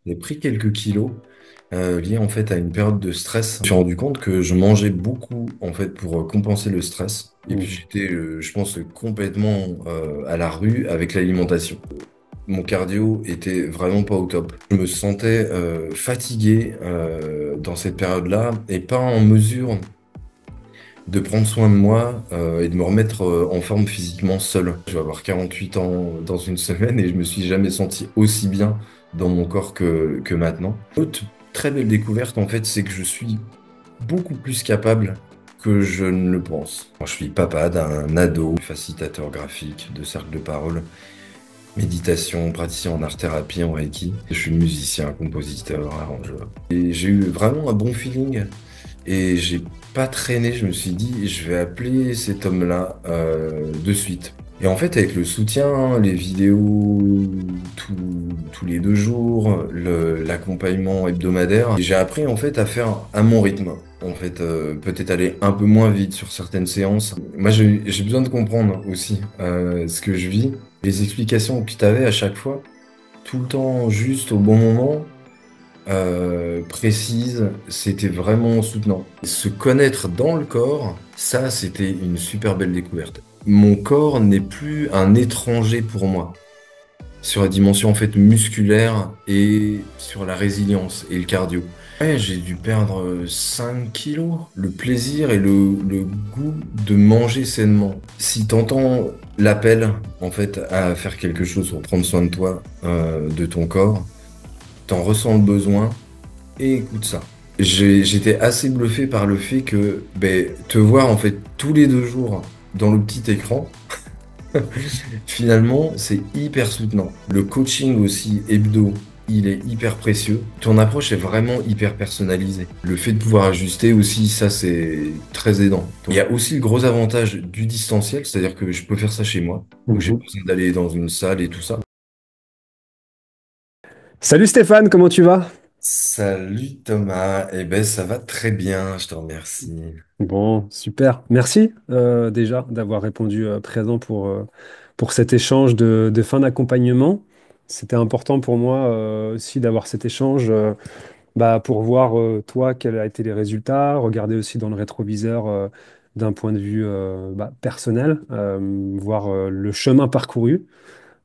J'ai pris quelques kilos liés en fait à une période de stress. Je me suis rendu compte que je mangeais beaucoup en fait pour compenser le stress. Et puis Mm. j'étais, je pense, complètement à la rue avec l'alimentation. Mon cardio était vraiment pas au top. Je me sentais fatigué dans cette période-là et pas en mesure de prendre soin de moi et de me remettre en forme physiquement seul. Je vais avoir 48 ans dans une semaine et je me suis jamais senti aussi bien dans mon corps que maintenant. Autre très belle découverte en fait, c'est que je suis beaucoup plus capable que je ne le pense. Moi, je suis papa d'un ado, facilitateur graphique, de cercle de parole, méditation, praticien en art-thérapie, en Reiki. Je suis musicien, compositeur, arrangeur. Et j'ai eu vraiment un bon feeling et j'ai pas traîné, je me suis dit, je vais appeler cet homme-là de suite. Et en fait, avec le soutien, les vidéos tous les 2 jours, l'accompagnement hebdomadaire, j'ai appris en fait à faire à mon rythme. En fait, peut-être aller un peu moins vite sur certaines séances. Moi, j'ai besoin de comprendre aussi ce que je vis. Les explications que tu avais à chaque fois, tout le temps juste au bon moment, précise, c'était vraiment soutenant. Se connaître dans le corps, ça, c'était une super belle découverte. Mon corps n'est plus un étranger pour moi. Sur la dimension en fait musculaire et sur la résilience et le cardio. Ouais, j'ai dû perdre 5 kilos. Le plaisir et le goût de manger sainement. Si t'entends l'appel en fait à faire quelque chose pour prendre soin de toi, de ton corps, t'en ressens le besoin et écoute ça. J'étais assez bluffé par le fait que te voir en fait tous les 2 jours dans le petit écran, finalement, c'est hyper soutenant. Le coaching aussi hebdo, il est hyper précieux. Ton approche est vraiment hyper personnalisée. Le fait de pouvoir ajuster aussi, ça c'est très aidant. Il y a aussi le gros avantage du distanciel, c'est-à-dire que je peux faire ça chez moi. Donc j'ai pas Mhm. besoin d'aller dans une salle et tout ça. Salut Stéphane, comment tu vas? Salut Thomas, eh ben ça va très bien, je te remercie. Bon, super. Merci déjà d'avoir répondu présent pour cet échange de fin d'accompagnement. C'était important pour moi aussi d'avoir cet échange pour voir toi quels ont été les résultats, regarder aussi dans le rétroviseur d'un point de vue personnel, voir le chemin parcouru.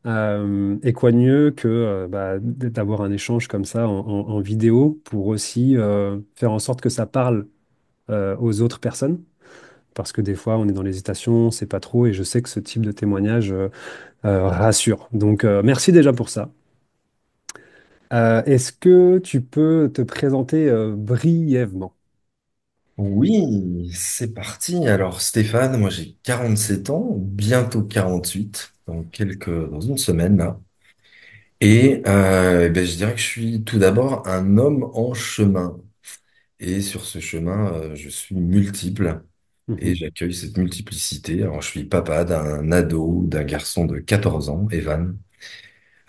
Et quoi de mieux que d'avoir un échange comme ça en vidéo pour aussi faire en sorte que ça parle aux autres personnes. Parce que des fois, on est dans l'hésitation, on ne sait pas trop, et je sais que ce type de témoignage rassure. Donc, merci déjà pour ça. Est-ce que tu peux te présenter brièvement? Oui, c'est parti. Alors Stéphane, moi j'ai 47 ans, bientôt 48, dans une semaine là. Et je dirais que je suis tout d'abord un homme en chemin. Et sur ce chemin, je suis multiple et Mhm, j'accueille cette multiplicité. Alors je suis papa d'un ado, d'un garçon de 14 ans, Evan.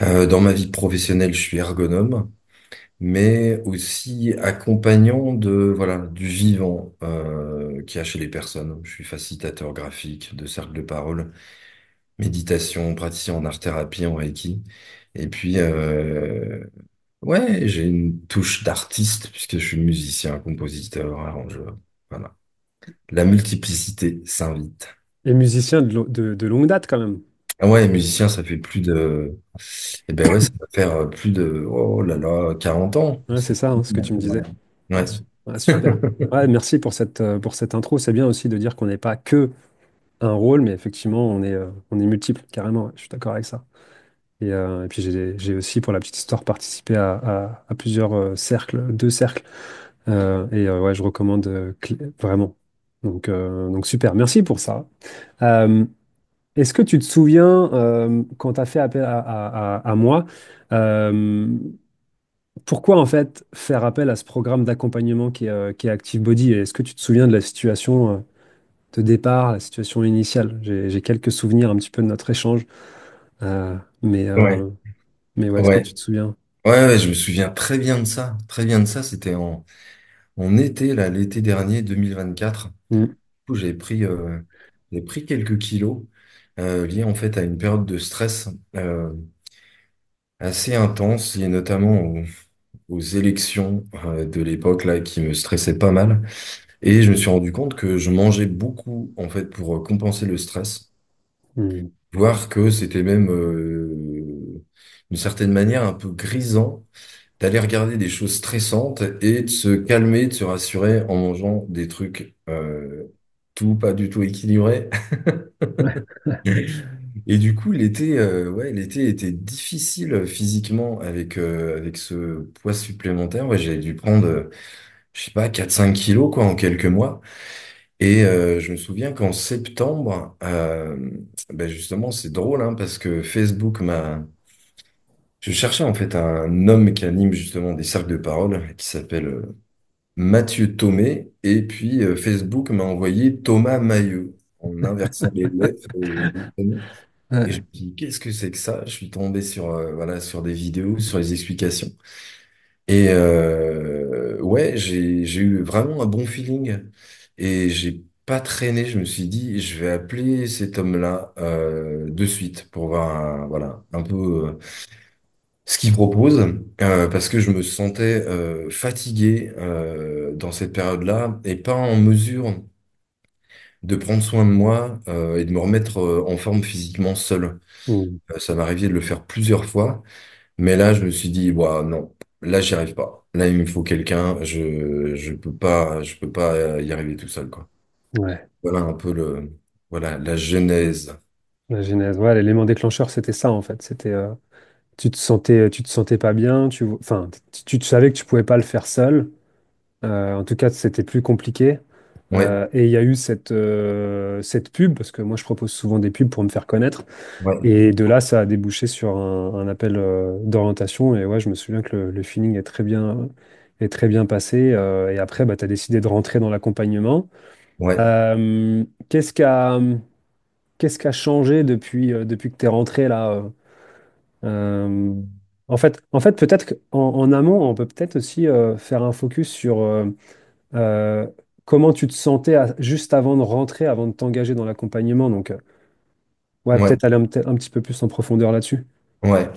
Dans ma vie professionnelle, je suis ergonome, mais aussi accompagnant du vivant qu'il y a chez les personnes. Je suis facilitateur graphique de cercle de parole, méditation, praticien en art-thérapie, en Reiki. Et puis, ouais, j'ai une touche d'artiste puisque je suis musicien, compositeur, arrangeur. Voilà. La multiplicité s'invite. et musicien de longue date quand même. Ah ouais, musicien, ça fait plus de... Eh ben ouais, ça va faire plus de... Oh là là, 40 ans. Ouais, c'est C'est ça, hein, fou, ce que tu me disais. ouais. Ouais, super. Ouais, merci pour cette intro. C'est bien aussi de dire qu'on n'est pas que un rôle, mais effectivement, on est multiple, carrément. Ouais, je suis d'accord avec ça. Et puis, j'ai aussi, pour la petite histoire, participé à plusieurs cercles, 2 cercles. Ouais, je recommande vraiment. Donc, super. Merci pour ça. Euh, Est-ce que tu te souviens, quand tu as fait appel à moi, euh, pourquoi en fait faire appel à ce programme d'accompagnement qui est Active Body? Et est-ce que tu te souviens de la situation de départ, la situation initiale? J'ai quelques souvenirs un petit peu de notre échange, euh, mais, Ouais, euh, mais ouais, est-ce que ouais. tu te souviens? Ouais, je me souviens très bien de ça. Très bien de ça. C'était en été, là, l'été dernier, 2024. Mm. Où j'ai pris quelques kilos liés en fait à une période de stress. assez intense, lié notamment aux élections de l'époque là qui me stressaient pas mal. Et je me suis rendu compte que je mangeais beaucoup en fait pour compenser le stress, Hmm. voire que c'était même d'une certaine manière un peu grisant d'aller regarder des choses stressantes et de se calmer, de se rassurer en mangeant des trucs tout pas du tout équilibrés. Ouais. Et du coup, l'été, ouais, l'été était difficile physiquement avec ce poids supplémentaire. Ouais, j'ai dû prendre, je sais pas, 4-5 kilos quoi en quelques mois. Et je me souviens qu'en septembre, ben justement, c'est drôle hein, parce que Facebook m'a. Je cherchais en fait un homme qui anime justement des cercles de parole qui s'appelle Mathieu Thomé. Et puis Facebook m'a envoyé Thomas Mahieu en inversant les lettres et les prénoms. Et je Ouais. me dis, qu'est-ce que c'est que ça? Je suis tombé sur, voilà, sur des vidéos, sur les explications. Et ouais, j'ai eu vraiment un bon feeling. Et j'ai pas traîné. Je me suis dit, je vais appeler cet homme-là de suite pour voir, voilà, un peu ce qu'il propose. Parce que je me sentais fatigué dans cette période-là et pas en mesure de prendre soin de moi et de me remettre en forme physiquement seul. Hmm. Ça m'arrivait de le faire plusieurs fois. Mais là, je me suis dit, ouah, non, là, j'y arrive pas. Là, il me faut quelqu'un. Je peux pas y arriver tout seul, quoi. Ouais. Voilà un peu voilà, la genèse. La genèse. Ouais, l'élément déclencheur, c'était ça en fait. C'était, tu te sentais pas bien. Enfin, tu savais que tu pouvais pas le faire seul. En tout cas, c'était plus compliqué. Ouais, Et il y a eu cette pub, parce que moi, je propose souvent des pubs pour me faire connaître. ouais, Et de là, ça a débouché sur un appel d'orientation. Et ouais, je me souviens que le feeling est très bien passé. Et après, bah, tu as décidé de rentrer dans l'accompagnement. ouais, Qu'est-ce qui a changé depuis que tu es rentré là euh, en fait, peut-être qu'en amont, on peut peut-être aussi faire un focus sur euh, comment tu te sentais juste avant de rentrer, avant de t'engager dans l'accompagnement. Donc, ouais, ouais, peut-être aller un petit peu plus en profondeur là-dessus. ouais.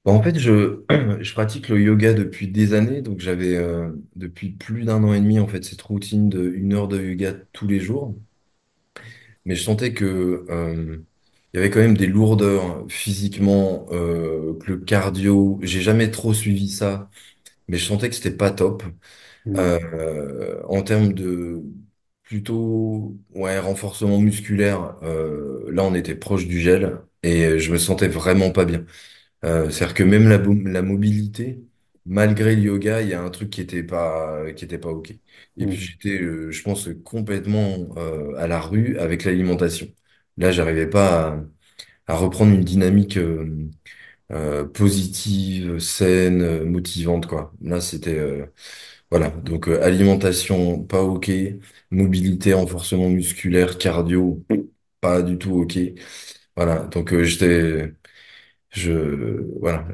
Bon, en fait, je pratique le yoga depuis des années. Donc, j'avais depuis plus d'un an et demi, en fait, cette routine de 1 heure de yoga tous les jours. Mais je sentais que il y avait quand même des lourdeurs physiquement, que le cardio, j'ai jamais trop suivi ça, mais je sentais que c'était pas top. Hmm. En termes de plutôt ouais, renforcement musculaire, là on était proche du gel et je me sentais vraiment pas bien. C'est-à-dire que même la mobilité, malgré le yoga, il y a un truc qui était pas OK. Et puis Hmm. j'étais, je pense, complètement à la rue avec l'alimentation. Là, j'arrivais pas à reprendre une dynamique positive, saine, motivante, quoi. Là, c'était voilà, donc alimentation, pas OK. Mobilité, renforcement musculaire, cardio, pas du tout OK. Voilà, donc voilà,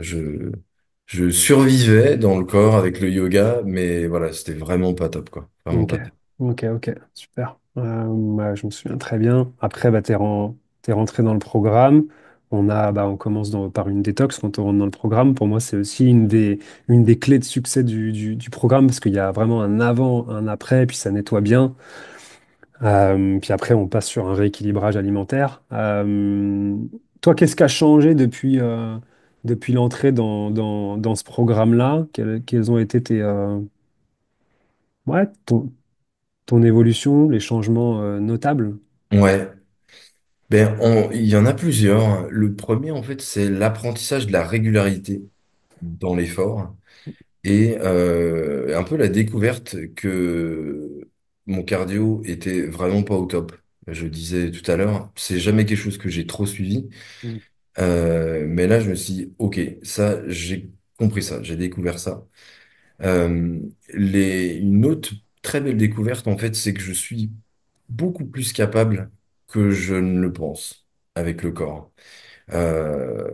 je survivais dans le corps avec le yoga, mais voilà, c'était vraiment pas top, quoi. Vraiment Ok, pas top. ok, ok, super. Ouais, je me souviens très bien. Après, bah, t'es rentré dans le programme. On commence par une détox quand on rentre dans le programme. Pour moi, c'est aussi une des clés de succès du programme parce qu'il y a vraiment un avant, un après, puis ça nettoie bien. Puis après, on passe sur un rééquilibrage alimentaire. Toi, qu'est-ce qui a changé depuis l'entrée dans ce programme-là? Quels ont été ouais, ton évolution, les changements notables? Ouais, ben il y en a plusieurs. Le premier, en fait, c'est l'apprentissage de la régularité dans l'effort et un peu la découverte que mon cardio était vraiment pas au top. Je disais tout à l'heure, c'est jamais quelque chose que j'ai trop suivi. Mm. Mais là, je me suis dit, OK, ça, j'ai compris ça, j'ai découvert ça. Euh, une autre très belle découverte, en fait, c'est que je suis beaucoup plus capable que je ne le pense avec le corps. Euh,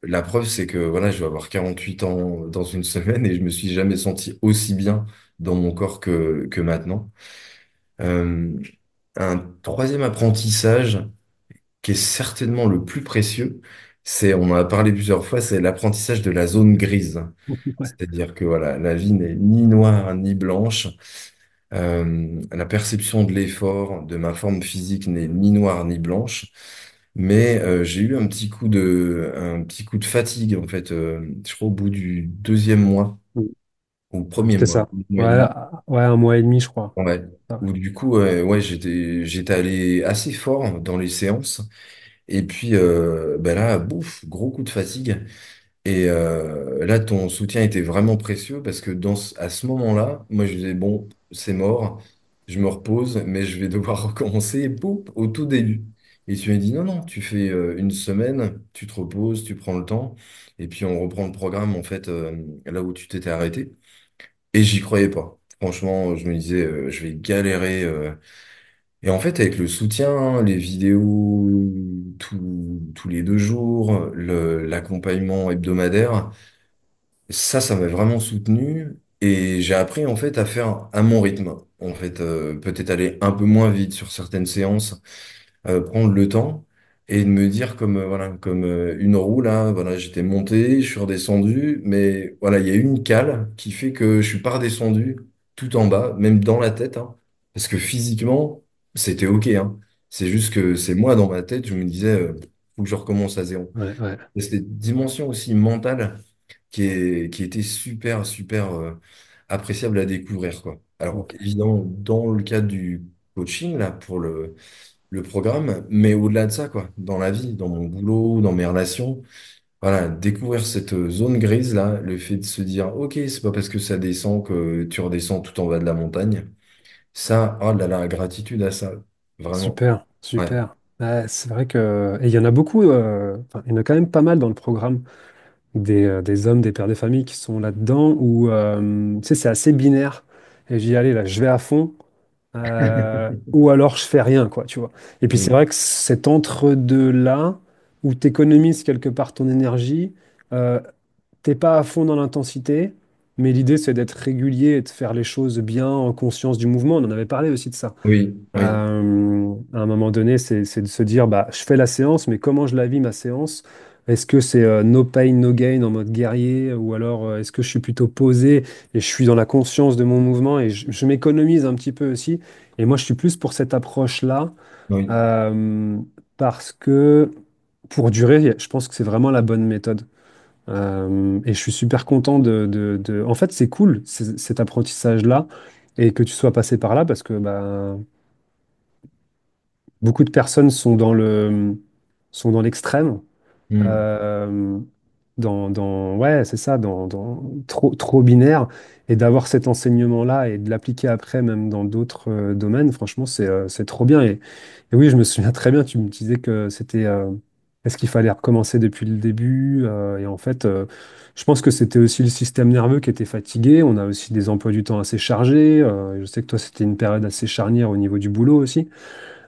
la preuve, c'est que voilà, je vais avoir 48 ans dans une semaine et je me suis jamais senti aussi bien dans mon corps que maintenant. Euh, un troisième apprentissage qui est certainement le plus précieux, On en a parlé plusieurs fois, c'est l'apprentissage de la zone grise. Ouais. C'est-à-dire que voilà, la vie n'est ni noire ni blanche. La perception de l'effort, de ma forme physique n'est ni noire ni blanche. Mais j'ai eu un petit coup de fatigue en fait. Je crois au bout du deuxième mois, ou premier C'est mois, ça. mois et Ouais, demi. ouais, un mois et demi, je crois. Ouais. Ah, Où du coup, ouais, j'étais allé assez fort dans les séances. Et puis ben là, bouf, gros coup de fatigue. Et là, ton soutien était vraiment précieux parce que à ce moment-là, moi, je disais, bon, c'est mort, je me repose, mais je vais devoir recommencer, boum, au tout début. Et tu m'as dit, non, non, tu fais une semaine, tu te reposes, tu prends le temps, et puis on reprend le programme, en fait, là où tu t'étais arrêté. Et j'y croyais pas. Franchement, je me disais, je vais galérer. Et en fait, avec le soutien, les vidéos tous les 2 jours, l'accompagnement hebdomadaire, ça m'a vraiment soutenu et j'ai appris en fait à faire à mon rythme. En fait, peut-être aller un peu moins vite sur certaines séances, prendre le temps et de me dire comme voilà comme une roue là, voilà, j'étais monté, je suis redescendu, mais voilà, il y a eu une cale qui fait que je suis pas redescendu tout en bas, même dans la tête, hein, parce que physiquement c'était ok, hein. C'est juste que c'est moi dans ma tête, je me disais faut que je recommence à zéro. ouais, ouais. Et c'était une dimension aussi mentale qui était super, super appréciable à découvrir, quoi. Alors, Ok. évidemment, dans le cadre du coaching, là, pour le programme, mais au-delà de ça, quoi, dans la vie, dans mon boulot, dans mes relations, voilà, découvrir cette zone grise, là, le fait de se dire, OK, c'est pas parce que ça descend que tu redescends tout en bas de la montagne. Ça, oh là là, gratitude à ça, vraiment. Super, Ouais. super. Ouais, c'est vrai que. Et il y en a beaucoup, enfin, il y en a quand même pas mal dans le programme des hommes, des pères de famille qui sont là-dedans où, tu sais, c'est assez binaire. Et j'y allais là, je vais à fond. Ou alors je fais rien, quoi, tu vois. Et puis c'est Mm. vrai que cet entre-deux-là, où tu économises quelque part ton énergie, euh, t'es pas à fond dans l'intensité, mais l'idée c'est d'être régulier et de faire les choses bien en conscience du mouvement. On en avait parlé aussi de ça. Oui, oui, À un moment donné, c'est de se dire, bah, je fais la séance, mais comment je la vis, ma séance? Est-ce que c'est no pain, no gain en mode guerrier, ou alors est-ce que je suis plutôt posé et je suis dans la conscience de mon mouvement et je m'économise un petit peu aussi? Et moi, je suis plus pour cette approche-là, oui. euh, parce que pour durer, je pense que c'est vraiment la bonne méthode. Et je suis super content En fait, c'est cool, cet apprentissage-là, et que tu sois passé par là, parce que bah, beaucoup de personnes sont dans l'extrême, Mm. euh, ouais, c'est ça, trop binaire, et d'avoir cet enseignement-là et de l'appliquer après, même dans d'autres domaines, franchement, c'est trop bien. Et oui, je me souviens très bien, tu me disais que est-ce qu'il fallait recommencer depuis le début? Et en fait, je pense que c'était aussi le système nerveux qui était fatigué. On a aussi des emplois du temps assez chargés. Je sais que toi, c'était une période assez charnière au niveau du boulot aussi.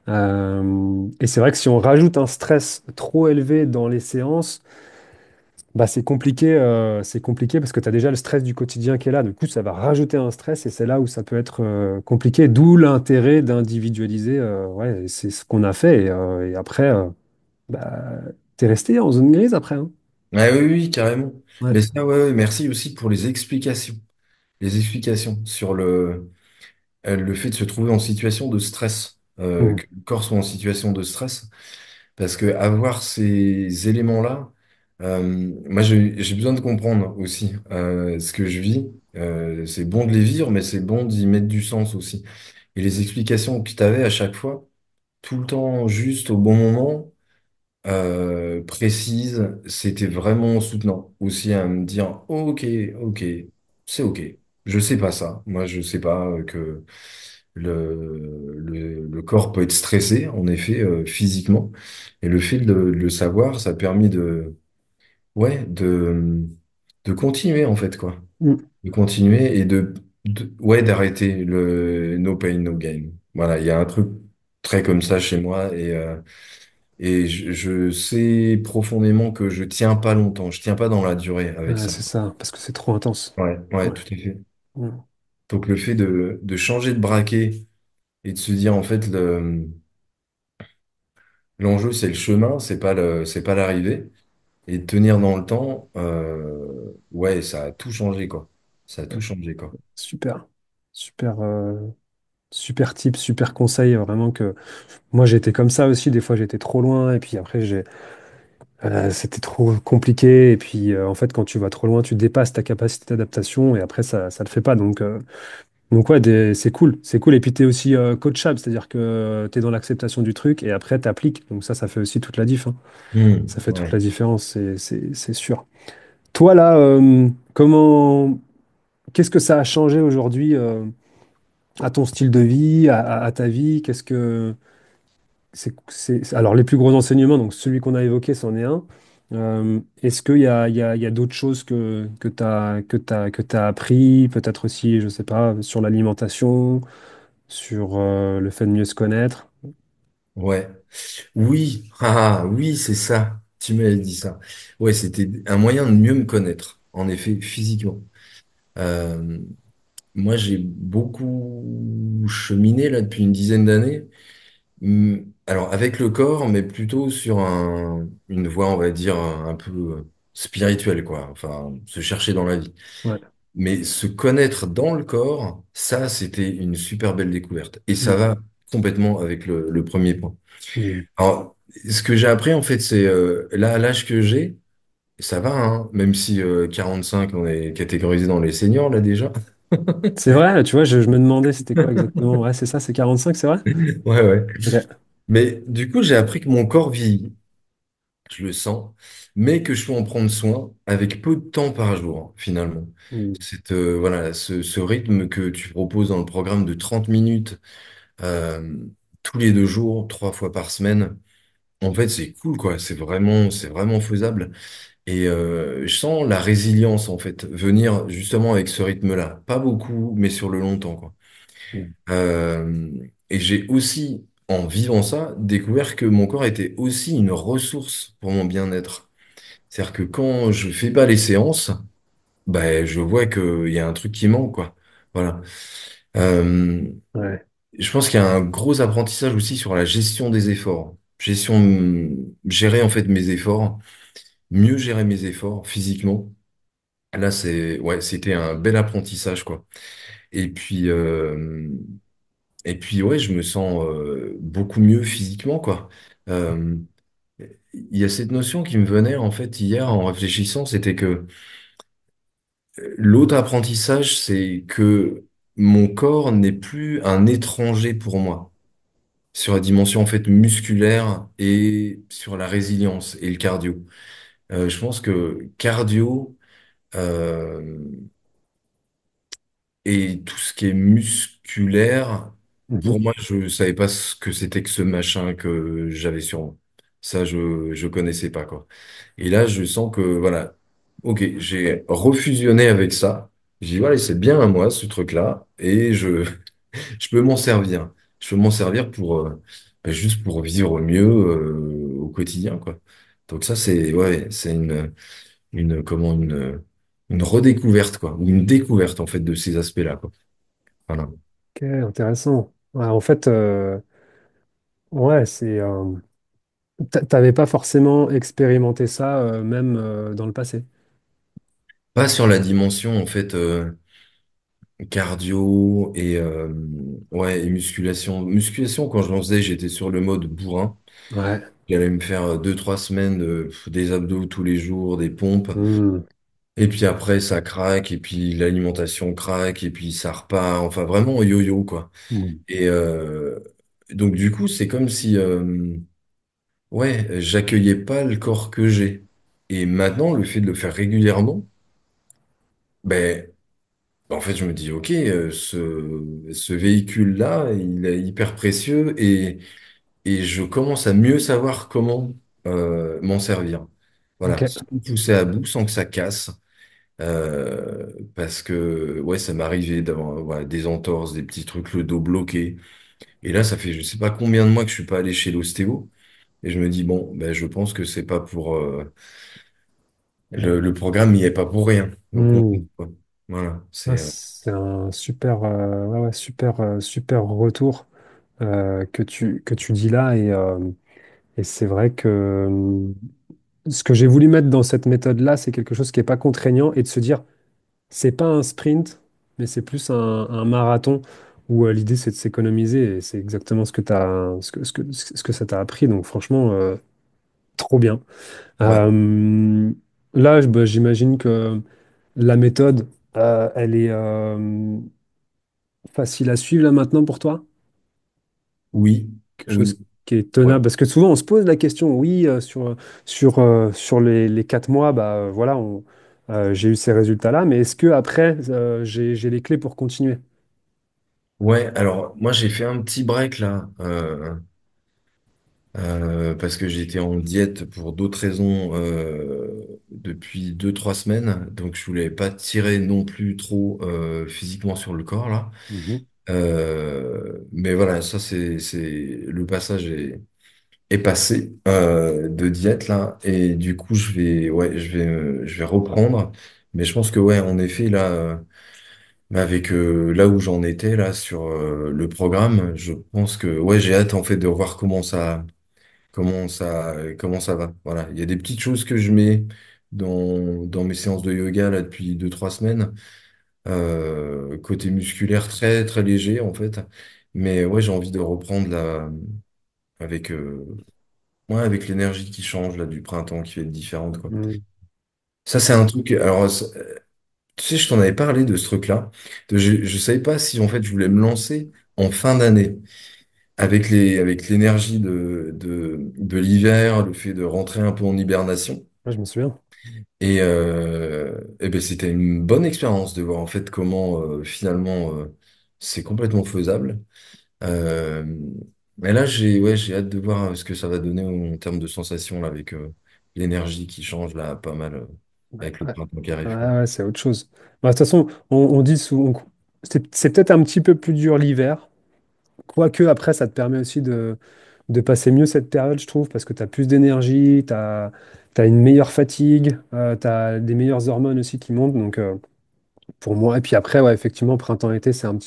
Et c'est vrai que si on rajoute un stress trop élevé dans les séances, bah c'est compliqué parce que tu as déjà le stress du quotidien qui est là. Du coup, ça va rajouter un stress et c'est là où ça peut être compliqué. D'où l'intérêt d'individualiser. Ouais, et c'est ce qu'on a fait. Et après, bah, t'es resté en zone grise après, hein. Ah oui, oui, carrément. Ouais. Mais ça, ouais, ouais, merci aussi pour les explications. Les explications sur le fait de se trouver en situation de stress, Mm. que le corps soit en situation de stress. Parce que avoir ces éléments-là, moi j'ai besoin de comprendre aussi ce que je vis. C'est bon de les vivre, mais c'est bon d'y mettre du sens aussi. Et les explications que tu avais à chaque fois, tout le temps juste au bon moment, précise, c'était vraiment soutenant aussi à me dire, ok, ok, c'est ok. Je sais pas ça. Moi, je sais pas que le corps peut être stressé, en effet, physiquement. Et le fait de le savoir, ça a permis ouais, de continuer, en fait, quoi. Mm. De continuer et ouais, d'arrêter le no pain, no gain. Voilà, il y a un truc très comme ça chez moi et je sais profondément que je tiens pas longtemps, je tiens pas dans la durée avec Ouais, ça. c'est ça, parce que c'est trop intense. Ouais, ouais, Ouais. tout à fait. Mm. Donc le fait de changer de braquet et de se dire en fait l'enjeu c'est le chemin, c'est pas l'arrivée. et tenir dans le temps, ouais, ça a tout changé, quoi. Ça a tout Ouais. changé, quoi. Super, super, super tip, super conseil, vraiment que moi j'étais comme ça aussi, des fois j'étais trop loin et puis après c'était trop compliqué et puis en fait quand tu vas trop loin tu dépasses ta capacité d'adaptation et après ça le fait pas donc ouais c'est cool et puis tu es aussi coachable, c'est-à-dire que tu es dans l'acceptation du truc et après tu appliques donc ça fait aussi toute la diff, hein. Ça fait toute Ouais. la différence, c'est sûr. Toi là, qu'est-ce que ça a changé aujourd'hui à ton style de vie, à ta vie? Alors, les plus gros enseignements, donc celui qu'on a évoqué, c'en est un. Est-ce qu'il y a d'autres choses que tu as appris, peut-être aussi, je sais pas, sur l'alimentation, sur le fait de mieux se connaître? Ouais. Oui, ah, oui, c'est ça. Tu m'avais dit ça. Ouais, c'était un moyen de mieux me connaître, en effet, physiquement. Euh, Moi, j'ai beaucoup cheminé là depuis une dizaine d'années. Alors, avec le corps, mais plutôt sur une voie, on va dire, un peu spirituelle, quoi. Enfin, se chercher dans la vie. Ouais. Mais se connaître dans le corps, ça, c'était une super belle découverte. Et ça Mm. va complètement avec le premier point. Mm. Alors, ce que j'ai appris, en fait, c'est là, à l'âge que j'ai, ça va, hein, même si 45, on est catégorisé dans les seniors, là, déjà. C'est vrai, tu vois, je me demandais c'était quoi exactement. Ouais, c'est ça, c'est 45, c'est vrai? Ouais, ouais. Ok. Mais du coup, j'ai appris que mon corps vieillit, je le sens, mais que je peux en prendre soin avec peu de temps par jour, finalement. Mm. Voilà, ce rythme que tu proposes dans le programme de 30 minutes euh, tous les 2 jours, 3 fois par semaine, en fait, c'est cool, quoi. C'est vraiment faisable. Et je sens la résilience, en fait, venir justement avec ce rythme-là. Pas beaucoup, mais sur le long temps, quoi. Mm. Euh, et j'ai aussi, en vivant ça, découvert que mon corps était aussi une ressource pour mon bien-être. C'est-à-dire que quand je fais pas les séances, ben, je vois qu'il y a un truc qui manque, quoi. Voilà. Euh, Ouais. je pense qu'il y a un gros apprentissage aussi sur la gestion des efforts. Gérer en fait mes efforts, mieux gérer mes efforts physiquement. Là, ouais, c'était un bel apprentissage, quoi. Et puis, euh, et puis, ouais, je me sens beaucoup mieux physiquement, quoi. Euh, il y a cette notion qui me venait en fait hier en réfléchissant, c'était que l'autre apprentissage, c'est que mon corps n'est plus un étranger pour moi sur la dimension en fait musculaire et sur la résilience et le cardio. Je pense que cardio euh, et tout ce qui est musculaire, pour Mhm. moi, je savais pas ce que c'était que ce machin que j'avais sur moi. Ça, je connaissais pas quoi. Et là, je sens que voilà, ok, j'ai refusionné avec ça. J'ai dit voilà, c'est bien à moi ce truc-là et je peux m'en servir. Je peux m'en servir pour juste pour vivre mieux au quotidien quoi. Donc ça, c'est ouais, c'est une redécouverte quoi, ou une découverte en fait de ces aspects-là quoi. Voilà. Ok, intéressant. Ouais, en fait, ouais, t'avais pas forcément expérimenté ça, même dans le passé. Pas sur la dimension en fait cardio et ouais et musculation. Musculation quand je l'en faisais, j'étais sur le mode bourrin. Ouais. J'allais me faire 2, 3 semaines des abdos tous les jours, des pompes. Hmm. Et puis après, ça craque, et puis l'alimentation craque, et puis ça repart. Enfin, vraiment au yo-yo, quoi. Hmm. Et donc, du coup, c'est comme si, ouais, j'accueillais pas le corps que j'ai. Et maintenant, le fait de le faire régulièrement, ben, en fait, je me dis, OK, ce véhicule-là, il est hyper précieux, et je commence à mieux savoir comment m'en servir. Voilà, Ok. sans le pousser à bout, sans que ça casse. Parce que ouais, ça m'arrivait d'avoir voilà, des entorses, des petits trucs, le dos bloqué. Et là, ça fait je sais pas combien de mois que je suis pas allé chez l'ostéo. Et je me dis, bon, ben, je pense que c'est pas pour le programme n'y est pas pour rien. Au contraire, Hmm. quoi. Voilà, Ah, c'est c'est un super, ouais, ouais, super, super retour que tu dis là et c'est vrai que ce que j'ai voulu mettre dans cette méthode-là, c'est quelque chose qui n'est pas contraignant et de se dire, c'est pas un sprint, mais c'est plus un marathon où l'idée c'est de s'économiser et c'est exactement ce que ce que ça t'a appris. Donc franchement, trop bien. Ouais. Euh, Là, bah, j'imagine que la méthode, elle est facile à suivre là maintenant pour toi. Oui, Quelque oui, chose qui est ouais. tenable. Parce que souvent on se pose la question, oui, sur les 4 mois, bah, voilà, j'ai eu ces résultats-là, mais est-ce que après, j'ai les clés pour continuer? Ouais, alors moi j'ai fait un petit break là, parce que j'étais en diète pour d'autres raisons depuis 2, 3 semaines, donc je voulais pas tirer non plus trop physiquement sur le corps là. Mhm. Mais voilà, ça c'est le passage est passé de diète là, et du coup je vais reprendre. Mais je pense que ouais, en effet là. Mais avec là où j'en étais là sur le programme, je pense que ouais, j'ai hâte en fait de voir comment ça va. Voilà, il y a des petites choses que je mets dans mes séances de yoga là depuis 2, 3 semaines, côté musculaire très très léger en fait. Mais ouais, j'ai envie de reprendre là avec ouais, avec l'énergie qui change là du printemps qui va être différente quoi. Mhm. Ça c'est un truc. Alors tu sais, je t'en avais parlé de ce truc-là. Je savais pas si en fait je voulais me lancer en fin d'année avec l'énergie de l'hiver, le fait de rentrer un peu en hibernation. Ouais, je me souviens. Et ben c'était une bonne expérience de voir en fait comment finalement c'est complètement faisable. Euh, mais là j'ai hâte de voir ce que ça va donner en termes de sensations là avec l'énergie qui change là pas mal avec le Ouais, printemps qui arrive quoi. ouais, ouais, c'est autre chose. Bah, de toute façon, on dit souvent, c'est peut-être un petit peu plus dur l'hiver, quoique après, ça te permet aussi de passer mieux cette période, je trouve, parce que tu as plus d'énergie, tu as une meilleure fatigue, tu as des meilleures hormones aussi qui montent. Donc, pour moi, et puis après, ouais, effectivement, printemps-été, c'est un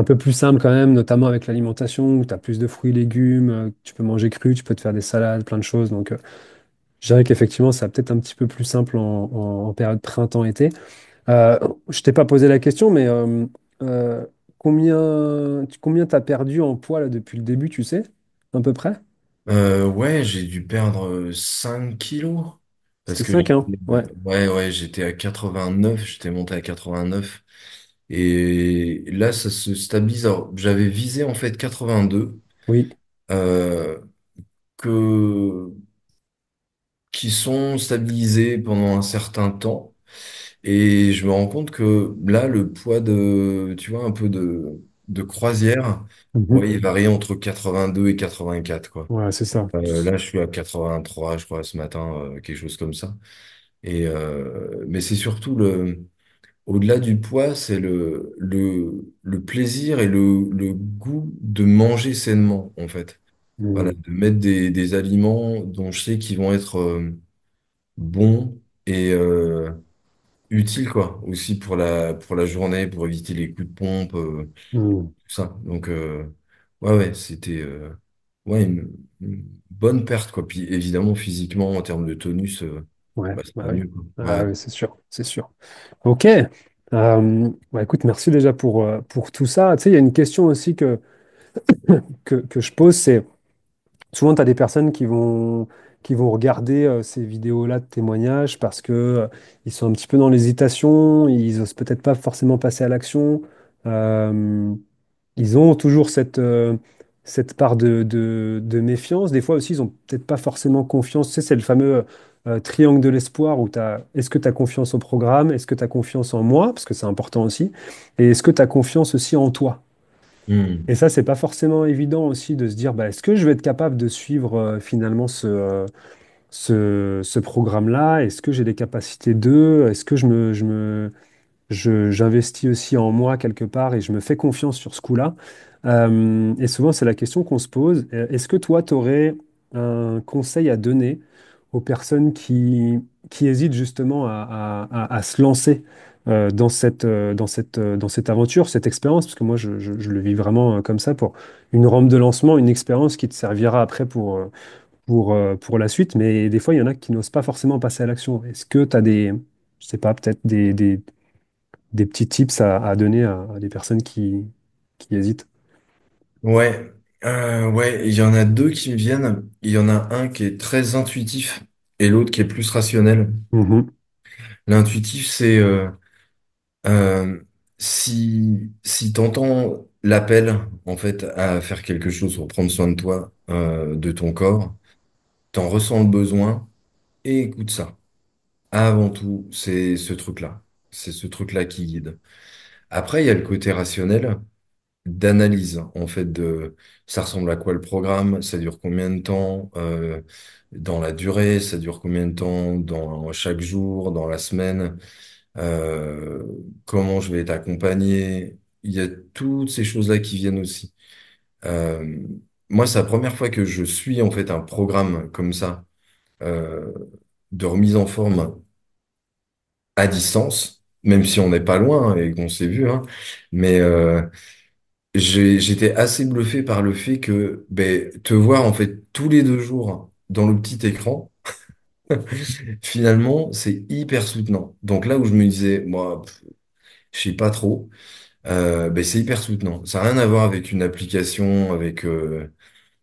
peu plus simple quand même, notamment avec l'alimentation, où tu as plus de fruits et légumes, tu peux manger cru, tu peux te faire des salades, plein de choses. Donc, je dirais qu'effectivement, ça peut-être un petit peu plus simple en période printemps-été. Euh, je t'ai pas posé la question, mais euh, combien t'as perdu en poids là, depuis le début, tu sais, à peu près? Ouais, j'ai dû perdre 5 kilos. Parce C'est que 5 hein? Ouais, ouais, j'étais à 89, j'étais monté à 89. Et là, ça se stabilise. Alors, j'avais visé en fait 82, oui. euh, que, qui sont stabilisés pendant un certain temps. Et je me rends compte que là, le poids tu vois, un peu de croisière, Mhm. ouais, il varie entre 82 et 84, quoi. Ouais, c'est ça. Là, je suis à 83, je crois, ce matin, quelque chose comme ça. Mais c'est surtout au-delà du poids, c'est le plaisir et le goût de manger sainement, en fait. Voilà, Mhm. de mettre des aliments dont je sais qu'ils vont être bons et utiles, quoi. Aussi pour la journée, pour éviter les coups de pompe, Mhm. tout ça. Donc, ouais, c'était ouais, une bonne perte, quoi. Puis évidemment, physiquement, en termes de tonus, Ouais, bah, ça bah va oui. mieux, quoi. Ah Ouais. oui, c'est sûr, c'est sûr. Ok. Bah écoute, merci déjà pour tout ça. Tu sais, il y a une question aussi que je pose, c'est souvent, tu as des personnes qui vont regarder ces vidéos-là de témoignages parce que ils sont un petit peu dans l'hésitation, ils osent peut-être pas forcément passer à l'action. Euh, Ils ont toujours cette part de méfiance. Des fois aussi, ils ont peut-être pas forcément confiance. Tu sais, c'est le fameux triangle de l'espoir où tu as, est-ce que tu as confiance au programme? Est-ce que tu as confiance en moi? Parce que c'est important aussi. Et est-ce que tu as confiance aussi en toi? Hmm. Et ça, c'est pas forcément évident aussi de se dire, bah, est-ce que je vais être capable de suivre finalement ce programme-là? Est-ce que j'ai les capacités d'eux? Est-ce que j'investis aussi en moi quelque part et je me fais confiance sur ce coup-là? Et souvent, c'est la question qu'on se pose. Est-ce que toi, tu aurais un conseil à donner aux personnes qui hésitent justement à se lancer dans cette aventure, cette expérience? Parce que moi, je le vis vraiment comme ça pour une rampe de lancement, une expérience qui te servira après pour la suite, mais des fois, il y en a qui n'osent pas forcément passer à l'action. Est-ce que tu as je sais pas, peut-être des petits tips à donner à des personnes qui hésitent? Ouais, ouais, il y en a deux qui me viennent. Il y en a un qui est très intuitif et l'autre qui est plus rationnel. Mhm, L'intuitif, c'est euh, si t'entends l'appel en fait à faire quelque chose pour prendre soin de toi, de ton corps, t'en ressens le besoin et écoute ça. Avant tout, c'est ce truc-là. C'est ce truc-là qui guide. Après, il y a le côté rationnel d'analyse, en fait, de ça ressemble à quoi le programme, ça dure combien de temps, dans la durée, ça dure combien de temps dans chaque jour, dans la semaine, euh, comment je vais être accompagné. Il y a toutes ces choses-là qui viennent aussi. Euh, Moi, c'est la première fois que je suis, en fait, un programme comme ça, euh, de remise en forme à distance, même si on n'est pas loin et qu'on s'est vu, hein. Mais j'étais assez bluffé par le fait que ben, te voir en fait tous les 2 jours dans le petit écran, finalement, c'est hyper soutenant. Donc là où je me disais, moi, je sais pas trop, ben, c'est hyper soutenant. Ça n'a rien à voir avec une application, avec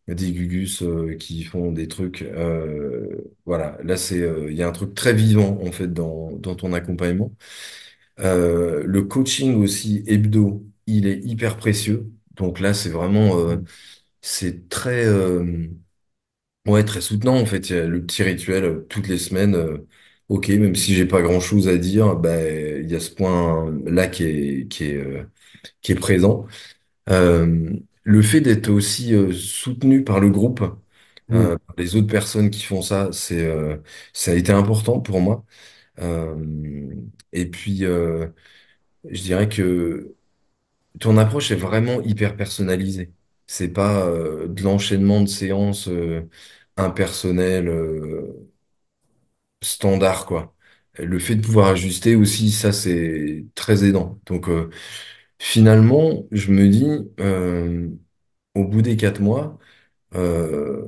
des Gugus qui font des trucs. Voilà, là il y a un truc très vivant en fait dans ton accompagnement. Le coaching aussi hebdo, il est hyper précieux. Donc là, c'est vraiment, c'est très, ouais, très soutenant en fait. Il y a le petit rituel toutes les semaines. Ok, même si j'ai pas grand-chose à dire, ben il y a ce point-là qui est présent. Euh, le fait d'être aussi soutenu par le groupe, mhm, par les autres personnes qui font ça, ça a été important pour moi. Et puis, je dirais que ton approche est vraiment hyper personnalisée. C'est pas de l'enchaînement de séances impersonnelles, standard, quoi. Le fait de pouvoir ajuster aussi, ça, c'est très aidant. Donc, finalement, je me dis, au bout des 4 mois, euh,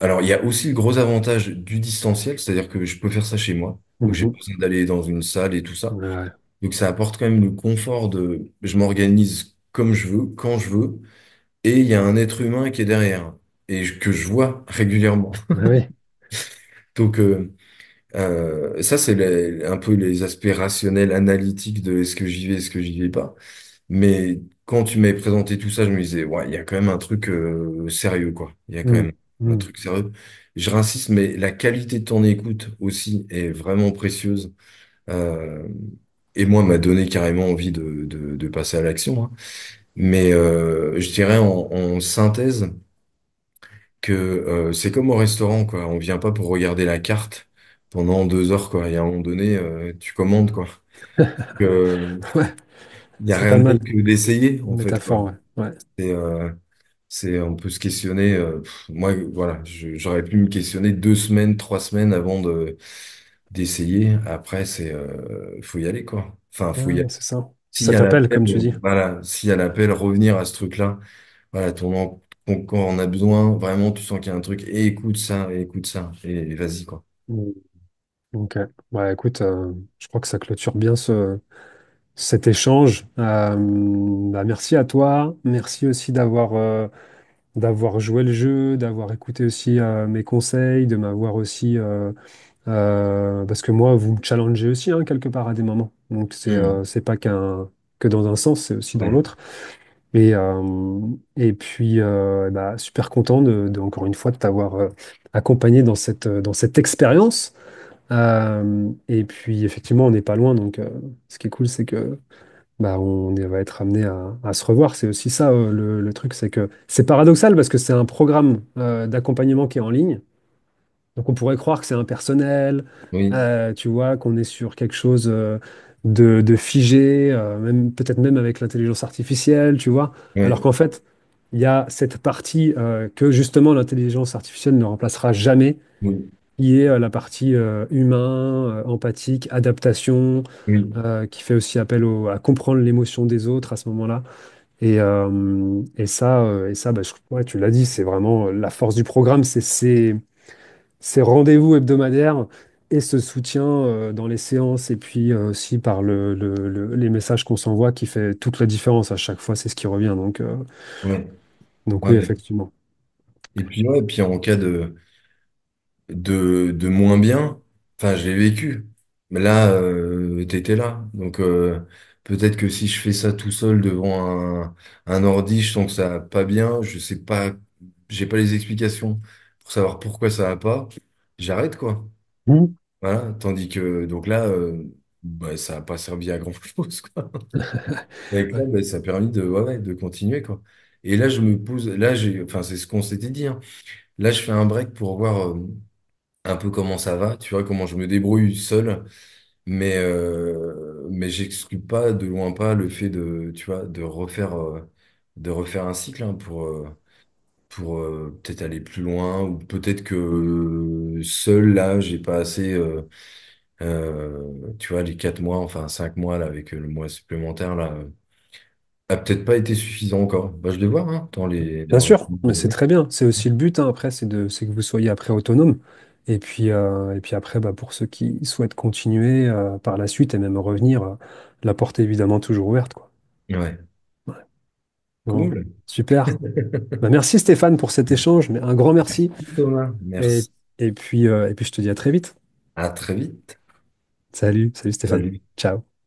alors il y a aussi le gros avantage du distanciel, c'est-à-dire que je peux faire ça chez moi. Donc, j'ai mhm. pas besoin d'aller dans une salle et tout ça. Ouais, Donc, ça apporte quand même le confort de, je m'organise comme je veux, quand je veux. Et il y a un être humain qui est derrière et que je vois régulièrement. ouais, ouais. Donc ça, c'est un peu les aspects rationnels, analytiques de est-ce que j'y vais, est-ce que j'y vais pas. Mais quand tu m'avais présenté tout ça, je me disais, ouais, il y a quand même un truc sérieux, quoi. Il y a quand Mhm, même un mhm. truc sérieux. Je réinsiste, mais la qualité de ton écoute aussi est vraiment précieuse. Euh, et moi, m'a donné carrément envie de passer à l'action, hein. Mais je dirais en synthèse, que c'est comme au restaurant, quoi. On vient pas pour regarder la carte pendant 2 heures, quoi. Et à un moment donné, tu commandes, quoi. Ouais, Il y a c'est rien pas de mal, tel que d'essayer, en fait, quoi. métaphore, ouais. Ouais. C'est, on peut se questionner. Moi, voilà, j'aurais pu me questionner 2 semaines, 3 semaines avant d'essayer. Après, faut y aller, quoi. Enfin, faut y Ouais, aller. c'est ça. S'il y Ça a t'appelle, l'appel, comme tu dis. voilà, s'il y a l'appel, revenir à ce truc-là. Voilà, ton corps en a besoin, vraiment, tu sens qu'il y a un truc, et écoute ça, et vas-y, quoi. Mhm. Ok. Ouais, écoute, je crois que ça clôture bien cet échange. Bah, merci à toi. Merci aussi d'avoir joué le jeu, d'avoir écouté aussi mes conseils, de m'avoir aussi parce que moi, vous me challengez aussi hein, quelque part à des moments. Donc Hmm. c'est pas que dans un sens, c'est aussi dans Ouais. l'autre. Et puis bah, super content encore une fois de t'avoir accompagné dans cette expérience. Et puis effectivement, on n'est pas loin. Donc ce qui est cool, c'est que bah, va être amené à se revoir. C'est aussi ça le truc, c'est que c'est paradoxal parce que c'est un programme d'accompagnement qui est en ligne. Donc on pourrait croire que c'est impersonnel, Oui, tu vois, qu'on est sur quelque chose de figé, même, peut-être même avec l'intelligence artificielle, tu vois. Alors oui, qu'en fait, il y a cette partie que justement l'intelligence artificielle ne remplacera jamais, oui, qui est la partie humain, empathique, adaptation, oui, qui fait aussi appel à comprendre l'émotion des autres à ce moment-là. Et ça, bah, ouais, tu l'as dit, c'est vraiment la force du programme, c'est ces rendez-vous hebdomadaires et ce soutien dans les séances et puis aussi par les messages qu'on s'envoie qui fait toute la différence à chaque fois, c'est ce qui revient. Ouais, Donc oui, ouais. effectivement. Et puis, ouais, puis en cas de moins bien, enfin, je l'ai vécu. Mais là, t'étais là. Donc, peut-être que si je fais ça tout seul devant un ordi, je sens que ça va pas bien, je sais pas, j'ai pas les explications pour savoir pourquoi ça va pas, j'arrête, quoi. Mhm. Voilà. Tandis que, donc là, bah, ça n'a pas servi à grand-chose, quoi. Et avec là, Ouais. bah, ça a permis de, ouais, ouais, de continuer, quoi. Et là, je me pose, là, enfin, c'est ce qu'on s'était dit, hein. Là, je fais un break pour voir un peu comment ça va, tu vois, comment je me débrouille seul, mais j'exclus pas, de loin pas, le fait de, tu vois, de refaire un cycle, hein, pour peut-être aller plus loin, ou peut-être que seul, là, j'ai pas assez, tu vois, les 4 mois, enfin 5 mois, là, avec le mois supplémentaire, là, a peut-être pas été suffisant encore. Bah, je vais voir, hein, Bien dans les sûr, mais c'est très bien. C'est aussi le but, hein, après, c'est que vous soyez après autonome. Et puis après, bah, pour ceux qui souhaitent continuer par la suite et même revenir, la porte est évidemment toujours ouverte, quoi. Ouais, Ouais. Bon, cool. super. Bah, merci Stéphane pour cet échange, mais un grand merci. Thomas, Et, merci. et puis je te dis à très vite. À très vite. Salut, salut Stéphane. Salut. Ciao.